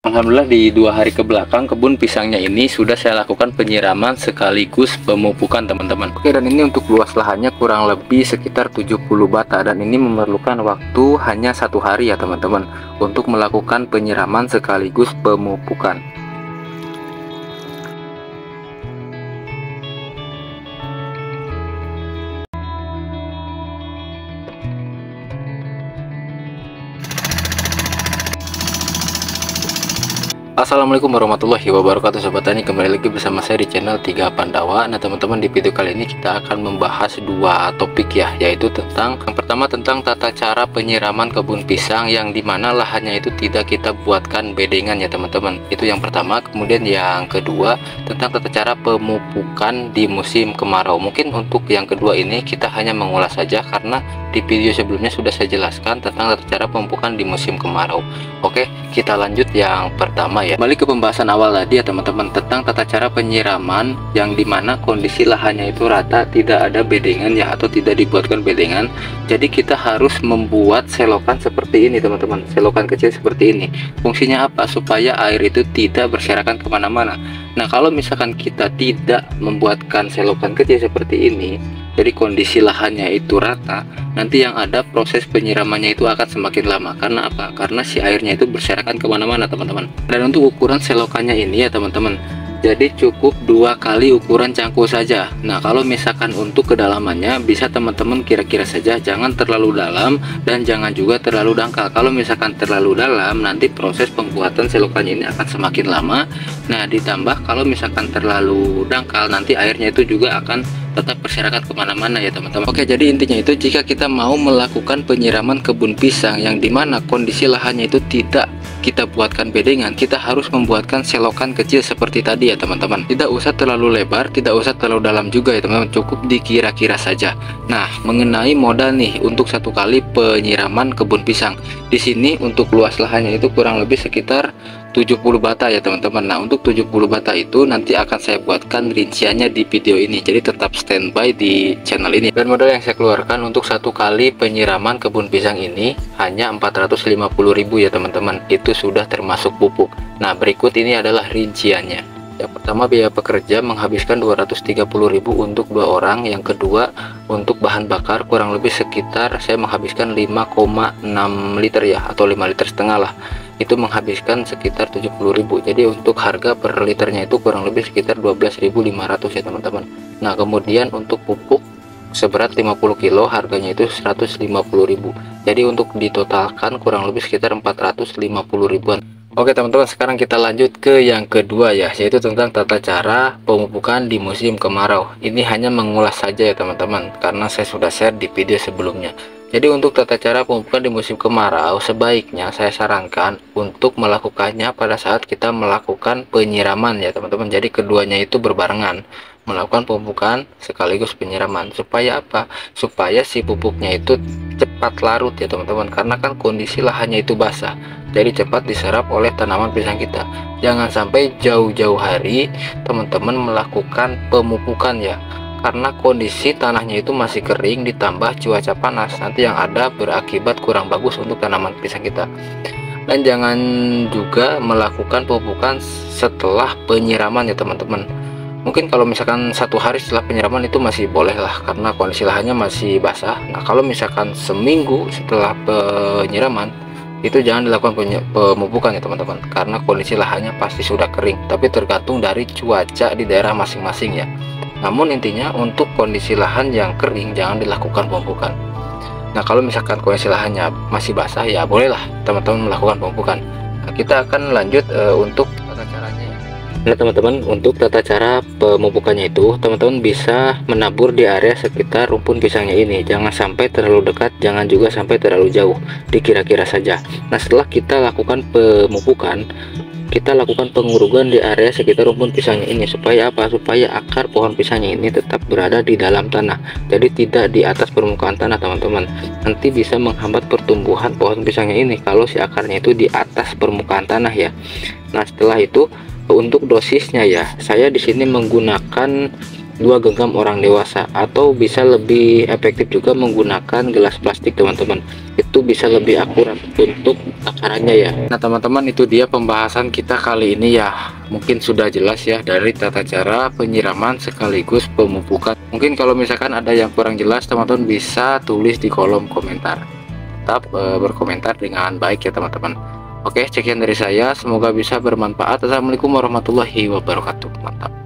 Alhamdulillah di 2 hari ke belakang kebun pisangnya ini sudah saya lakukan penyiraman sekaligus pemupukan teman-teman. Oke, dan ini untuk luas lahannya kurang lebih sekitar 70 bata, dan ini memerlukan waktu hanya 1 hari ya teman-teman untuk melakukan penyiraman sekaligus pemupukan. Assalamualaikum warahmatullahi wabarakatuh sobat tani, kembali lagi bersama saya di channel Tiga Pandawa. Nah teman-teman, di video kali ini kita akan membahas 2 topik ya, yaitu tentang yang pertama tentang tata cara penyiraman kebun pisang yang dimana lahannya itu tidak kita buatkan bedengan ya teman-teman. Itu yang pertama. Kemudian yang kedua tentang tata cara pemupukan di musim kemarau. Mungkin untuk yang kedua ini kita hanya mengulas saja karena di video sebelumnya sudah saya jelaskan tentang tata cara pemupukan di musim kemarau. Oke, kita lanjut yang pertama ya. Balik ke pembahasan awal tadi ya teman-teman, tentang tata cara penyiraman yang dimana kondisi lahannya itu rata, tidak ada bedengan ya, atau tidak dibuatkan bedengan. Jadi kita harus membuat selokan seperti ini teman-teman, selokan kecil seperti ini. Fungsinya apa? Supaya air itu tidak berserakan kemana-mana. Nah kalau misalkan kita tidak membuatkan selokan kecil seperti ini, jadi kondisi lahannya itu rata, nanti yang ada proses penyiramannya itu akan semakin lama. Karena apa? Karena si airnya itu berserakan kemana-mana teman-teman. Dan untuk ukuran selokannya ini ya teman-teman, jadi cukup 2 kali ukuran cangkul saja. Nah kalau misalkan untuk kedalamannya bisa teman-teman kira-kira saja, jangan terlalu dalam dan jangan juga terlalu dangkal. Kalau misalkan terlalu dalam, nanti proses pembuatan selokannya ini akan semakin lama. Nah ditambah kalau misalkan terlalu dangkal, nanti airnya itu juga akan tetap berserakan kemana-mana ya teman-teman. Oke, jadi intinya itu jika kita mau melakukan penyiraman kebun pisang yang dimana kondisi lahannya itu tidak kita buatkan bedengan, kita harus membuatkan selokan kecil seperti tadi ya teman-teman. Tidak usah terlalu lebar, tidak usah terlalu dalam juga ya teman-teman, cukup dikira-kira saja. Nah mengenai modal nih untuk 1 kali penyiraman kebun pisang, di sini untuk luas lahannya itu kurang lebih sekitar 70 bata ya teman-teman. Nah untuk 70 bata itu nanti akan saya buatkan rinciannya di video ini, jadi tetap standby di channel ini. Dan modal yang saya keluarkan untuk 1 kali penyiraman kebun pisang ini hanya 450.000 ya teman-teman, itu sudah termasuk pupuk. Nah berikut ini adalah rinciannya. Yang pertama biaya pekerja menghabiskan 230.000 untuk 2 orang. Yang kedua untuk bahan bakar kurang lebih sekitar saya menghabiskan 5,6 liter ya, atau 5,5 liter lah, itu menghabiskan sekitar 70.000. Jadi untuk harga per liternya itu kurang lebih sekitar 12.500 ya teman-teman. Nah kemudian untuk pupuk seberat 50 kilo harganya itu 150.000. Jadi untuk ditotalkan kurang lebih sekitar 450 ribuan. Oke teman-teman, sekarang kita lanjut ke yang kedua ya, yaitu tentang tata cara pemupukan di musim kemarau. Ini hanya mengulas saja ya teman-teman, karena saya sudah share di video sebelumnya. Jadi untuk tata cara pemupukan di musim kemarau, sebaiknya saya sarankan untuk melakukannya pada saat kita melakukan penyiraman ya teman-teman. Jadi keduanya itu berbarengan, melakukan pemupukan sekaligus penyiraman. Supaya apa? Supaya si pupuknya itu cepat larut ya teman-teman, karena kan kondisi lahannya itu basah, jadi cepat diserap oleh tanaman pisang kita. Jangan sampai jauh-jauh hari teman-teman melakukan pemupukan ya, karena kondisi tanahnya itu masih kering ditambah cuaca panas, nanti yang ada berakibat kurang bagus untuk tanaman pisang kita. Dan jangan juga melakukan pemupukan setelah penyiraman ya teman-teman. Mungkin kalau misalkan 1 hari setelah penyiraman itu masih boleh lah, karena kondisi lahannya masih basah. Nah kalau misalkan seminggu setelah penyiraman, itu jangan dilakukan pemupukan ya teman-teman, karena kondisi lahannya pasti sudah kering. Tapi tergantung dari cuaca di daerah masing-masing ya. Namun intinya untuk kondisi lahan yang kering jangan dilakukan pemupukan. Nah kalau misalkan kondisi lahannya masih basah, ya bolehlah teman-teman melakukan pemupukan. Nah, kita akan lanjut untuk tata caranya. Nah teman-teman, untuk tata cara pemupukannya itu teman-teman bisa menabur di area sekitar rumpun pisangnya ini. Jangan sampai terlalu dekat, jangan juga sampai terlalu jauh, dikira-kira saja. Nah setelah kita lakukan pemupukan, kita lakukan pengurugan di area sekitar rumpun pisangnya ini. Supaya apa? Supaya akar pohon pisangnya ini tetap berada di dalam tanah, jadi tidak di atas permukaan tanah teman-teman. Nanti bisa menghambat pertumbuhan pohon pisangnya ini kalau si akarnya itu di atas permukaan tanah ya. Nah setelah itu untuk dosisnya ya, saya di sini menggunakan 2 genggam orang dewasa, atau bisa lebih efektif juga menggunakan gelas plastik teman-teman, itu bisa lebih akurat untuk takarannya ya. Nah teman-teman, itu dia pembahasan kita kali ini ya. Mungkin sudah jelas ya dari tata cara penyiraman sekaligus pemupukan. Mungkin kalau misalkan ada yang kurang jelas, teman-teman bisa tulis di kolom komentar. Tetap berkomentar dengan baik ya teman-teman. Oke, sekian dari saya, semoga bisa bermanfaat. Assalamualaikum warahmatullahi wabarakatuh. Mantap.